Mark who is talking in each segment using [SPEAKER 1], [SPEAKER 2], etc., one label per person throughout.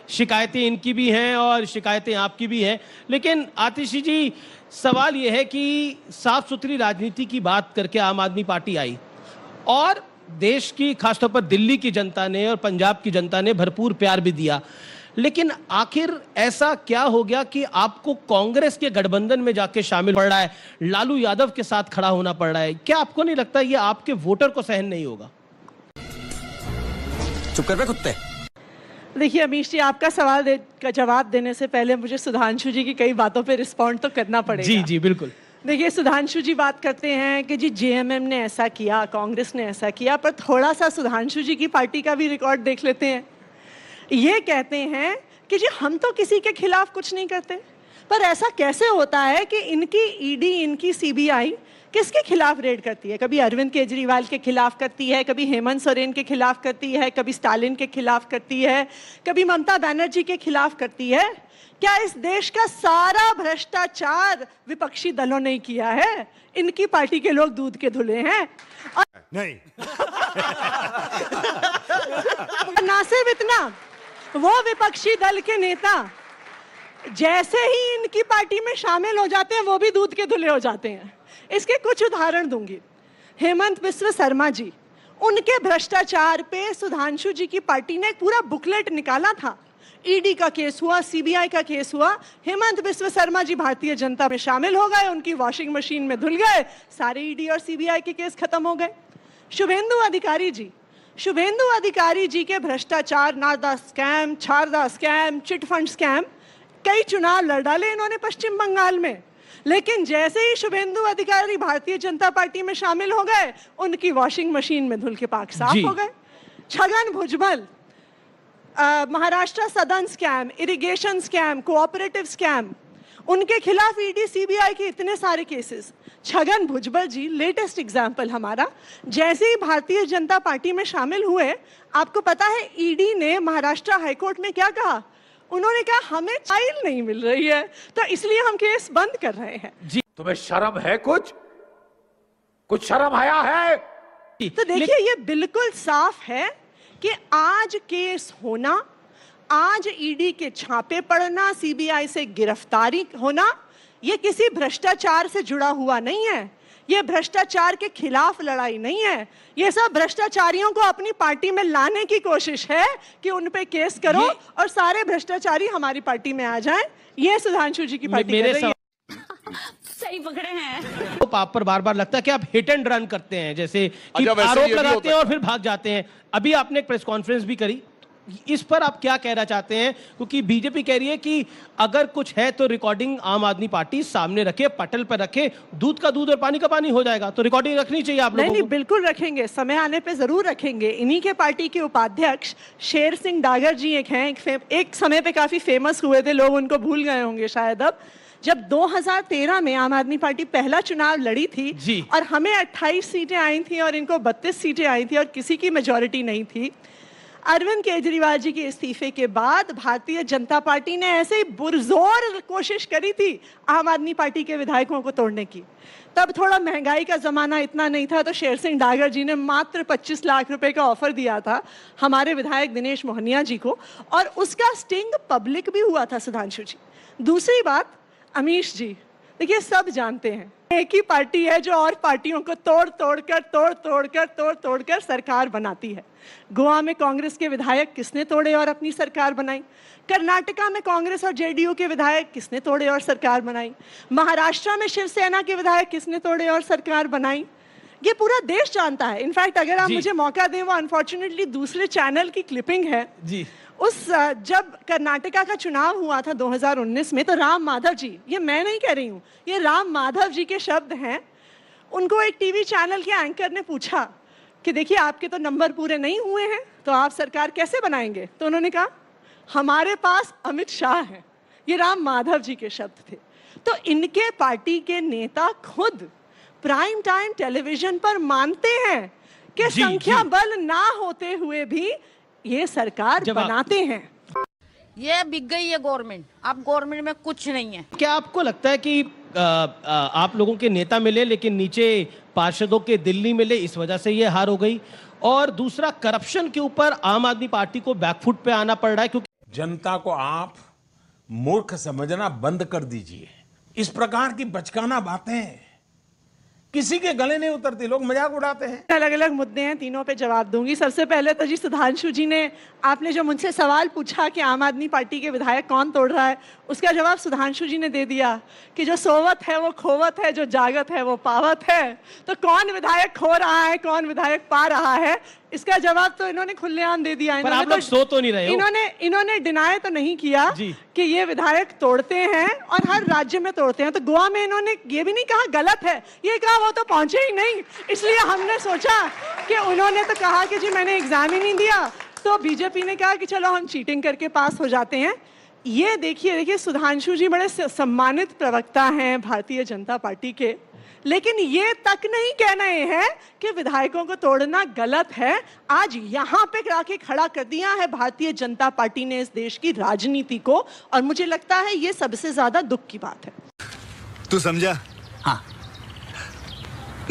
[SPEAKER 1] शिकायतें इनकी भी हैं और शिकायतें आपकी भी हैं। लेकिन आतिशी जी, सवाल यह है कि साफ सुथरी राजनीति की बात करके आम आदमी पार्टी आई और देश की, खासतौर पर दिल्ली की जनता ने और पंजाब की जनता ने भरपूर प्यार भी दिया। लेकिन आखिर ऐसा क्या हो गया कि आपको कांग्रेस के गठबंधन में जाके शामिल पड़ रहा है, लालू यादव के साथ खड़ा होना पड़ रहा है? क्या आपको नहीं लगता ये आपके वोटर को सहन नहीं होगा?
[SPEAKER 2] चुप कर बे कुत्ते।
[SPEAKER 3] देखिए अमीश जी, आपका सवाल का जवाब देने से पहले मुझे सुधांशु जी की कई बातों पे रिस्पॉन्ड तो करना पड़ेगा।
[SPEAKER 1] जी जी बिल्कुल।
[SPEAKER 3] देखिए सुधांशु जी बात करते हैं कि जी जेएमएम ने ऐसा किया, कांग्रेस ने ऐसा किया, पर थोड़ा सा सुधांशु जी की पार्टी का भी रिकॉर्ड देख लेते हैं। ये कहते हैं कि जी हम तो किसी के खिलाफ कुछ नहीं करते, पर ऐसा कैसे होता है कि इनकी ईडी, इनकी सीबीआई किसके खिलाफ रेड करती है? कभी अरविंद केजरीवाल के खिलाफ करती है, कभी हेमंत सोरेन के खिलाफ करती है, कभी स्टालिन के खिलाफ करती है, कभी ममता बनर्जी के खिलाफ करती है। क्या इस देश का सारा भ्रष्टाचार विपक्षी दलों ने किया है? इनकी पार्टी के लोग दूध के धुले हैं। और
[SPEAKER 2] नहीं
[SPEAKER 3] ना सिर्फ इतना, वो विपक्षी दल के नेता जैसे ही इनकी पार्टी में शामिल हो जाते हैं वो भी दूध के धुले हो जाते हैं। इसके कुछ उदाहरण दूंगी। हेमंत बिस्व शर्मा जी, उनके भ्रष्टाचार पे सुधांशु जी की पार्टी ने एक पूरा बुकलेट निकाला था। ईडी का केस हुआ, सीबीआई का केस हुआ, हेमंत बिस्व शर्मा जी भारतीय जनता में शामिल हो गए, उनकी वॉशिंग मशीन में धुल गए, सारे ईडी और सीबीआई के केस खत्म हो गए। शुभेंदु अधिकारी जी के भ्रष्टाचार, Narada scam, Sharada scam, chit fund scam, कई चुनाव लड़ डाले इन्होंने पश्चिम बंगाल में। लेकिन जैसे ही शुभेंदु अधिकारी भारतीय जनता पार्टी में शामिल हो गए, उनकी वॉशिंग मशीन में धुल के पाक साफ हो गए। छगन भुजबल, महाराष्ट्र सदन scam, irrigation scam, cooperative scam, उनके खिलाफ ईडी सीबीआई के इतने सारे केसेस। छगन भुजबल जी लेटेस्ट एग्जाम्पल हमारा, जैसे ही भारतीय जनता पार्टी में शामिल हुए, आपको पता है ईडी ने महाराष्ट्र हाईकोर्ट में क्या कहा? उन्होंने कहा हमें फाइल नहीं मिल रही है, तो इसलिए हम केस बंद कर रहे हैं।
[SPEAKER 1] जी,
[SPEAKER 4] तुम्हें शर्म है? कुछ शर्म आया है?
[SPEAKER 3] तो देखिए ये बिल्कुल साफ है कि आज केस होना, आज ईडी के छापे पड़ना, सीबीआई से गिरफ्तारी होना, ये किसी भ्रष्टाचार से जुड़ा हुआ नहीं है। ये भ्रष्टाचार के खिलाफ लड़ाई नहीं है। ये सब भ्रष्टाचारियों को अपनी पार्टी में लाने की कोशिश है कि उन पे केस करो और सारे भ्रष्टाचारी हमारी पार्टी में आ जाएं। ये सुधांशु जी की पार्टी कर रही है।
[SPEAKER 5] सही पकड़े हैं।
[SPEAKER 1] तो आप पर बार बार लगता है कि आप हिट एंड रन करते हैं, जैसे कि आरोप लगाते हैं और फिर भाग जाते हैं। अभी आपने एक प्रेस कॉन्फ्रेंस भी करी, इस पर आप क्या कहना चाहते हैं? क्योंकि बीजेपी कह रही है कि अगर कुछ है तो रिकॉर्डिंग आम आदमी पार्टी सामने रखे, पटल पर रखे, दूध का दूध और पानी का पानी हो जाएगा, तो रिकॉर्डिंग रखनी चाहिए आप लोगों को।
[SPEAKER 3] नहीं, बिल्कुल रखेंगे, समय आने पे जरूर रखेंगे। इन्हीं के पार्टी के उपाध्यक्ष शेर सिंह डागर जी एक हैं, एक समय पे काफी फेमस हुए थे, लोग उनको भूल गए होंगे शायद अब। जब 2013 में आम आदमी पार्टी पहला चुनाव लड़ी थी और हमें 28 सीटें आई थी और इनको 32 सीटें आई थी और किसी की मेजॉरिटी नहीं थी, अरविंद केजरीवाल जी के इस्तीफे के बाद भारतीय जनता पार्टी ने ऐसे ही पुरजोर कोशिश करी थी आम आदमी पार्टी के विधायकों को तोड़ने की। तब थोड़ा महंगाई का जमाना इतना नहीं था, तो शेर सिंह डागर जी ने मात्र 25 लाख रुपए का ऑफर दिया था हमारे विधायक दिनेश मोहनिया जी को, और उसका स्टिंग पब्लिक भी हुआ था सुधांशु जी। दूसरी बात, अमीश जी, देखिए सब जानते हैं एक ही पार्टी है जो और पार्टियों को तोड़ तोड़ कर सरकार बनाती है। गोवा में कांग्रेस के विधायक किसने तोड़े और अपनी सरकार बनाई? कर्नाटका में कांग्रेस और जेडीयू के विधायक किसने तोड़े और सरकार बनाई? महाराष्ट्र में शिवसेना के विधायक किसने तोड़े और सरकार बनाई? ये पूरा देश जानता है। इनफैक्ट अगर आप मुझे मौका दें, वो अनफॉर्चुनेटली दूसरे चैनल की क्लिपिंग है जी। जब कर्नाटका का चुनाव हुआ था 2019 में, तो राम माधव जी, ये मैं नहीं कह रही हूँ, ये राम माधव जी के शब्द हैं, उनको एक टीवी चैनल के एंकर ने पूछा कि देखिए आपके तो नंबर पूरे नहीं हुए हैं, तो आप सरकार कैसे बनाएंगे? तो उन्होंने कहा हमारे पास अमित शाह है। ये राम माधव जी के शब्द थे। तो इनके पार्टी के नेता खुद प्राइम टाइम टेलीविजन पर मानते हैं कि संख्या बल ना होते हुए भी ये सरकार बनाते हैं।
[SPEAKER 5] ये बिक गई है गवर्नमेंट, अब गवर्नमेंट में कुछ नहीं है।
[SPEAKER 1] क्या आपको लगता है कि आप लोगों के नेता मिले लेकिन नीचे पार्षदों के दिल नहीं मिले, इस वजह से ये हार हो गई? और दूसरा, करप्शन के ऊपर आम आदमी पार्टी को बैकफुट पे आना पड़ रहा है, क्योंकि
[SPEAKER 4] जनता को आप मूर्ख समझना बंद कर दीजिए। इस प्रकार की बचकाना बातें किसी के गले नहीं उतरती, लोग मजाक उड़ाते हैं।
[SPEAKER 3] अलग अलग मुद्दे हैं, तीनों पे जवाब दूंगी। सबसे पहले तो जी सुधांशु जी ने, आपने जो मुझसे सवाल पूछा कि आम आदमी पार्टी के विधायक कौन तोड़ रहा है, उसका जवाब सुधांशु जी ने दे दिया कि जो सोवत है वो खोवत है, जो जागत है वो पावत है। तो कौन विधायक खो रहा है, कौन विधायक पा रहा है, इसका जवाब तो इन्होंने खुलेआम दे दिया।
[SPEAKER 1] पर आप लोग सो तो नहीं रहे हो।
[SPEAKER 3] इन्होंने डिनाई तो नहीं किया कि ये विधायक तोड़ते हैं और हर राज्य में तोड़ते हैं। तो गोवा में इन्होंने ये भी नहीं कहा गलत है, ये कहा वो तो पहुंचे ही नहीं, इसलिए हमने सोचा कि उन्होंने तो कहा कि जी मैंने एग्जाम ही नहीं दिया, तो बीजेपी ने कहा कि चलो हम चीटिंग करके पास हो जाते हैं। ये देखिए सुधांशु जी बड़े सम्मानित प्रवक्ता हैं भारतीय जनता पार्टी के, लेकिन ये तक नहीं कह रहे हैं कि विधायकों को तोड़ना गलत है। आज यहाँ पे आके खड़ा कर दिया है भारतीय जनता पार्टी ने इस देश की राजनीति को, और मुझे लगता है ये सबसे ज्यादा दुख की बात है।
[SPEAKER 2] तू समझा? हाँ।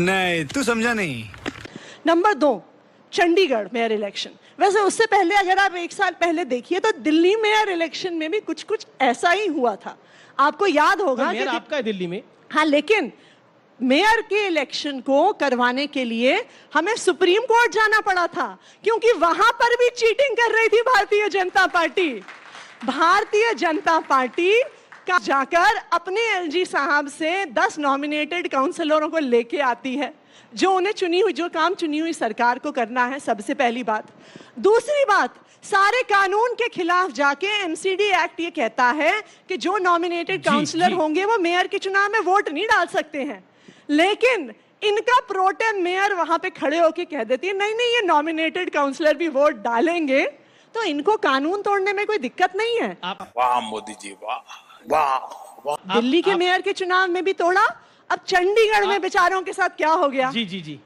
[SPEAKER 2] नहीं, तू समझा नहीं।
[SPEAKER 3] Number 2, Chandigarh mayor election. वैसे उससे पहले अगर आप 1 साल पहले देखिए तो दिल्ली मेयर इलेक्शन में भी कुछ ऐसा ही हुआ था। आपको याद होगा
[SPEAKER 1] कि आपका है दिल्ली में।
[SPEAKER 3] हाँ, लेकिन मेयर के इलेक्शन को करवाने के लिए हमें सुप्रीम कोर्ट जाना पड़ा था, क्योंकि वहां पर भी चीटिंग कर रही थी भारतीय जनता पार्टी। भारतीय जनता पार्टी का जाकर अपने एलजी साहब से 10 नॉमिनेटेड काउंसलरों को लेके आती है, जो उन्हें जो काम चुनी हुई सरकार को करना है। सबसे पहली बात। दूसरी बात, सारे कानून के खिलाफ जाके एमसीडी एक्ट ये कहता है कि जो नॉमिनेटेड काउंसलर होंगे वो मेयर के चुनाव में वोट नहीं डाल सकते हैं, लेकिन इनका प्रोटेम मेयर वहां पे खड़े होके कह देती है नहीं नहीं ये नॉमिनेटेड काउंसलर भी वोट डालेंगे। तो इनको कानून तोड़ने में कोई दिक्कत नहीं है।
[SPEAKER 4] वाह मोदी जी, वाह वाह वाह।
[SPEAKER 3] दिल्ली के मेयर के चुनाव में भी तोड़ा, अब चंडीगढ़ में बेचारों के साथ क्या हो गया?
[SPEAKER 1] जी।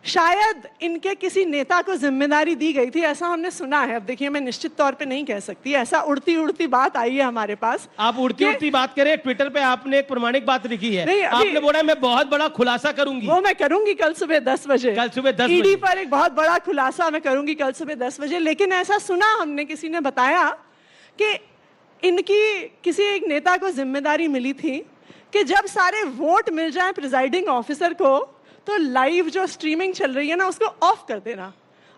[SPEAKER 3] शायद इनके किसी नेता को जिम्मेदारी दी गई थी, ऐसा हमने सुना है। अब देखिए, मैं निश्चित तौर पे नहीं कह सकती, ऐसा उड़ती उड़ती बात आई है हमारे पास।
[SPEAKER 1] आप उड़ती उड़ती बात करें, ट्विटर पे आपने एक प्रमाणिक बात लिखी है। आपने बोला मैं बहुत बड़ा खुलासा करूंगी।
[SPEAKER 3] वो मैं करूंगी कल सुबह 10 बजे।
[SPEAKER 1] कल सुबह 10
[SPEAKER 3] ईडी पर एक बहुत बड़ा खुलासा मैं करूंगी कल सुबह 10 बजे। लेकिन ऐसा सुना हमने, किसी ने बताया कि इनकी किसी एक नेता को जिम्मेदारी मिली थी कि जब सारे वोट मिल जाए प्रिजाइडिंग ऑफिसर को, तो लाइव जो स्ट्रीमिंग चल रही है ना उसको ऑफ कर देना।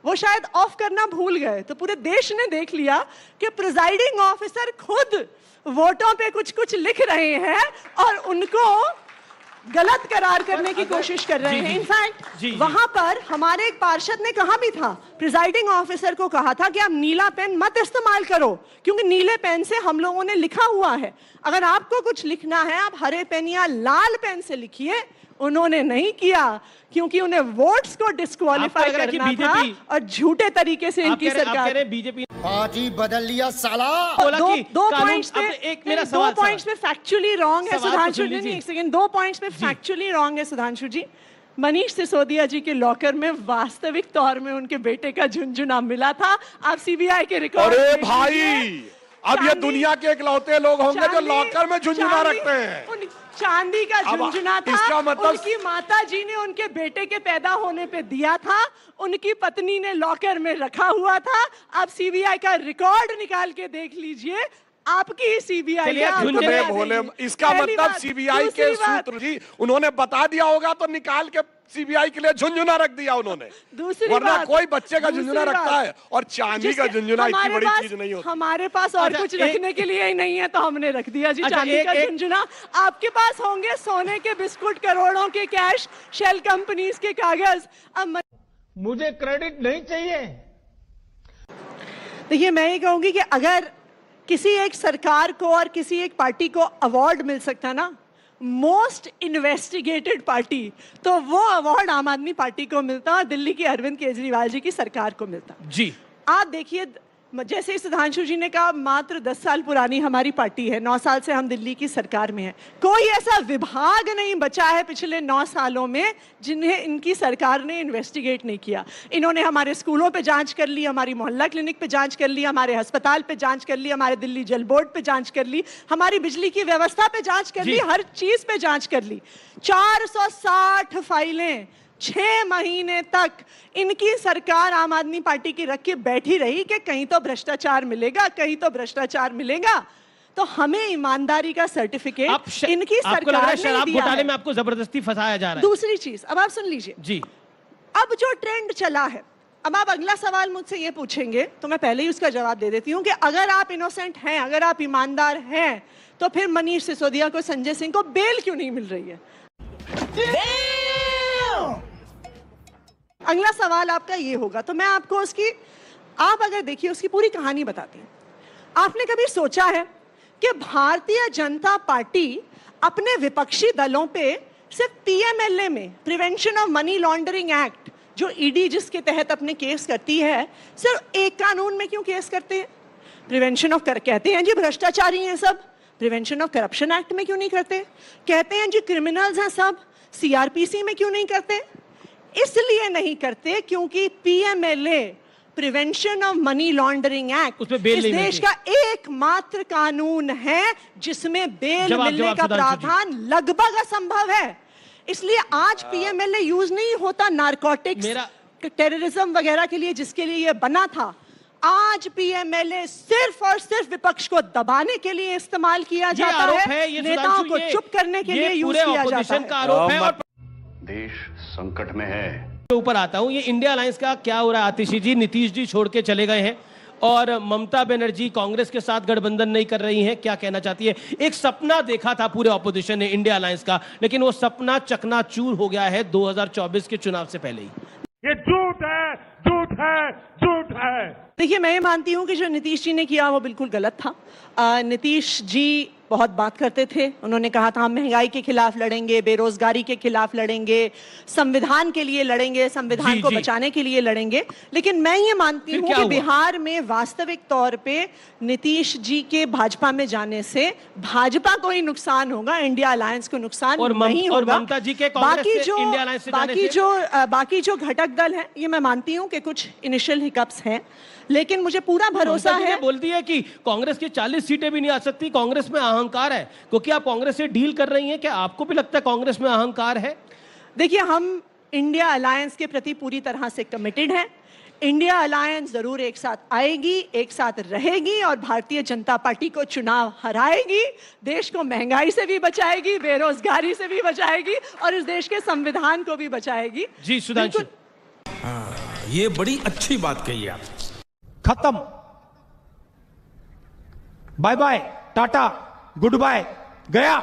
[SPEAKER 3] वो शायद ऑफ करना भूल गए, तो पूरे देश ने देख लिया कि प्रिजाइडिंग ऑफिसर खुद वोटों पे कुछ लिख रहे हैं और उनको गलत करार करने की कोशिश कर रहे हैं। इनफैक्ट वहां पर हमारे एक पार्षद ने कहा भी था, प्रिजाइडिंग ऑफिसर को कहा था कि आप नीला पेन मत इस्तेमाल करो, क्योंकि नीले पेन से हम लोगों ने लिखा हुआ है। अगर आपको कुछ लिखना है आप हरे पेन या लाल पेन से लिखिए। उन्होंने नहीं किया, क्योंकि उन्हें वोट्स को डिस्क्वालीफाई करना था और झूठे तरीके से इनकी सरकार
[SPEAKER 1] बीजेपी
[SPEAKER 6] पार्टी बदल लिया साला।
[SPEAKER 3] दो पॉइंट्स पे फैक्चुअली रॉन्ग है सुधांशु जी। एक सेकंड, 2 पॉइंट्स पे फैक्चुअली रॉन्ग है सुधांशु जी। मनीष सिसोदिया जी के लॉकर में वास्तविक तौर में उनके बेटे का झुनझुना मिला था। आप सीबीआई के रिकॉर्ड।
[SPEAKER 4] अरे भाई, अब ये दुनिया के इकलौते लोग होंगे जो लॉकर में झुनझुना रखते हैं।
[SPEAKER 3] चांदी का झुनझुना था,
[SPEAKER 4] इसका मतलब
[SPEAKER 3] उनकी माता जी ने उनके बेटे के पैदा होने पे दिया था, उनकी पत्नी ने लॉकर में रखा हुआ था। आप सीबीआई का रिकॉर्ड निकाल के देख लीजिए, आपकी सीबीआई का
[SPEAKER 4] बोले, इसका मतलब सीबीआई के सूत्र जी उन्होंने बता दिया होगा तो निकाल के सीबीआई के लिए झुनझुना रख दिया उन्होंने। वरना कोई बच्चे का झुनझुना रखता है और चांदी का झुनझुना इतनी बड़ी चीज नहीं होती।
[SPEAKER 3] हमारे पास और कुछ रखने के लिए ही नहीं है तो हमने रख दिया जी चांदी का झुनझुना। आपके पास होंगे सोने के बिस्कुट, करोड़ों के कैश, शेल कंपनीज के कागज। अब
[SPEAKER 4] मुझे क्रेडिट नहीं चाहिए।
[SPEAKER 3] देखिए, मैं ये कहूंगी कि अगर किसी एक सरकार को और किसी एक पार्टी को अवार्ड मिल सकता ना, मोस्ट इन्वेस्टिगेटेड पार्टी, तो वो अवार्ड आम आदमी पार्टी को मिलता और दिल्ली की अरविंद केजरीवाल जी की सरकार को मिलता जी। आप देखिए, जैसे सुधांशु जी ने कहा, मात्र 10 साल पुरानी हमारी पार्टी है, 9 साल से हम दिल्ली की सरकार में हैं। कोई ऐसा विभाग नहीं बचा है पिछले 9 सालों में जिन्हें इनकी सरकार ने इन्वेस्टिगेट नहीं किया। इन्होंने हमारे स्कूलों पे जांच कर ली, हमारी मोहल्ला क्लिनिक पे जांच कर ली, हमारे अस्पताल पे जांच कर ली, हमारे दिल्ली जल बोर्ड पे जांच कर ली, हमारी बिजली की व्यवस्था पे जांच कर ली, हर चीज पे जांच कर ली। 460 फाइलें 6 महीने तक इनकी सरकार आम आदमी पार्टी की रख के बैठी रही कि कहीं तो भ्रष्टाचार मिलेगा, कहीं तो भ्रष्टाचार मिलेगा। तो हमें ईमानदारी का सर्टिफिकेट इनकी सरकार ने
[SPEAKER 1] शराब
[SPEAKER 3] दिया
[SPEAKER 1] घोटाले
[SPEAKER 3] है।
[SPEAKER 1] में आपको जबरदस्ती फंसाया जा रहा है।
[SPEAKER 3] दूसरी चीज, अब आप सुन लीजिए
[SPEAKER 1] जी।
[SPEAKER 3] अब जो ट्रेंड चला है, अब आप अगला सवाल मुझसे ये पूछेंगे तो मैं पहले ही उसका जवाब दे देती हूँ कि अगर आप इनोसेंट हैं, अगर आप ईमानदार हैं, तो फिर मनीष सिसोदिया को, संजय सिंह को बेल क्यों नहीं मिल रही है? अगला सवाल आपका ये होगा, तो मैं आपको उसकी, आप अगर देखिए उसकी पूरी कहानी बताती हूँ। आपने कभी सोचा है कि भारतीय जनता पार्टी अपने विपक्षी दलों पे सिर्फ पीएमएलए में, prevention of money laundering act, जो ईडी जिसके तहत अपने केस करती है, सिर्फ एक कानून में क्यों केस करते हैं? प्रिवेंशन ऑफ कहते हैं जी भ्रष्टाचारी हैं सब, प्रिवेंशन ऑफ करप्शन एक्ट में क्यों नहीं करते? कहते हैं जी क्रिमिनल्स हैं सब, सीआरपीसी में क्यों नहीं करते? इसलिए नहीं करते क्योंकि PMLA, prevention of money laundering act, इस देश का एकमात्र कानून है जिसमें बेल मिलने का प्रावधान लगभग असंभव है। इसलिए आज पीएमएलए यूज नहीं होता नारकोटिक्स, टेररिज्म वगैरह के लिए, जिसके लिए ये बना था। आज पीएमएलए सिर्फ और सिर्फ विपक्ष को दबाने के लिए इस्तेमाल किया जाता है, नेताओं को चुप करने के लिए यूज किया जाता है।
[SPEAKER 7] देश संकट में है।
[SPEAKER 1] ऊपर आता हूं, ये इंडिया अलायंस का क्या हो रहा है आतिशी जी? नीतीश जी छोड़ के चले गए हैं और ममता बनर्जी कांग्रेस के साथ गठबंधन नहीं कर रही हैं, क्या कहना चाहती है? एक सपना देखा था पूरे ऑपोजिशन ने इंडिया अलायंस का, लेकिन वो सपना चकनाचूर हो गया है 2024 के चुनाव से पहले ही।
[SPEAKER 8] ये झूठ है, झूठ है, झूठ है।
[SPEAKER 3] देखिए, मैं ये मानती हूं कि जो नीतीश जी ने किया वो बिल्कुल गलत था। नीतीश जी बहुत बात करते थे, उन्होंने कहा था हम महंगाई के खिलाफ लड़ेंगे, बेरोजगारी के खिलाफ लड़ेंगे, संविधान के लिए लड़ेंगे, संविधान को बचाने के लिए लड़ेंगे। लेकिन मैं ये मानती हूँ कि बिहार में वास्तविक तौर पे नीतीश जी के भाजपा में जाने से भाजपा को ही नुकसान होगा, इंडिया अलायंस को नुकसान नहीं होगा।
[SPEAKER 1] ममता जी के
[SPEAKER 3] बाकी जो घटक दल हैं, ये मैं मानती हूँ कि कुछ इनिशियल हिकअप्स हैं, लेकिन मुझे पूरा भरोसा है।
[SPEAKER 1] बोलती है कि कांग्रेस की 40 सीटें भी नहीं आ सकती, कांग्रेस में अहंकार है, क्योंकि आप कांग्रेस से डील कर रही हैं। क्या आपको भी लगता है कांग्रेस में अहंकार है?
[SPEAKER 3] देखिए, हम इंडिया अलायंस के प्रति पूरी तरह से कमिटेड हैं। इंडिया अलायंस जरूर एक साथ आएगी, एक साथ रहेगी और भारतीय जनता पार्टी को चुनाव हराएगी, देश को महंगाई से भी बचाएगी, बेरोजगारी से भी बचाएगी और इस देश के संविधान को भी बचाएगी।
[SPEAKER 1] जी सुधांशु,
[SPEAKER 9] ये बड़ी अच्छी बात कही आप।
[SPEAKER 10] खत्म, bye bye, tata, goodbye, गया।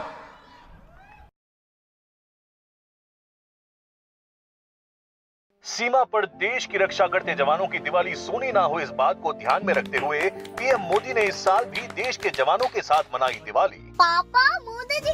[SPEAKER 11] सीमा पर देश की रक्षा करते जवानों की दिवाली सोनी ना हो, इस बात को ध्यान में रखते हुए पीएम मोदी ने इस साल भी देश के जवानों के साथ मनाई दिवाली।
[SPEAKER 12] पापा, मोदी जी